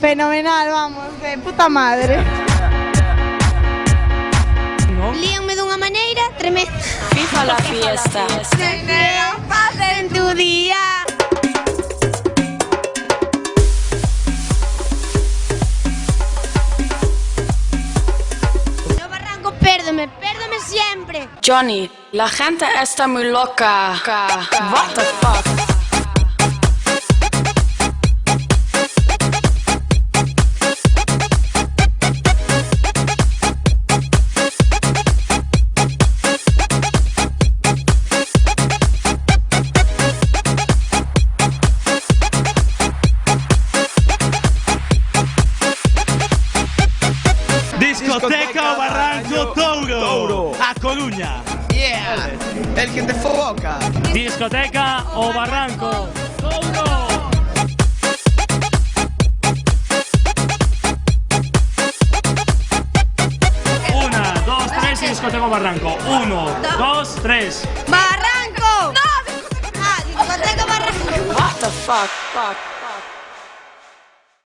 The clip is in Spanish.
Fenomenal, vamos, de puta madre. Líanme dunha maneira tremenda. FIFA la fiesta. Dinero pasa en tu día. No Barranco, pérdeme siempre. Johnny, la gente está muy loca. What the fuck? Discoteca o Barranco Touro, a Coruña. Yeah, el que te foca. Discoteca o Barranco Touro. Una, dos, tres y discoteca o Barranco. Uno, dos, tres. ¡Barranco! ¡No! ¡Discoteca Barranco! What the fuck?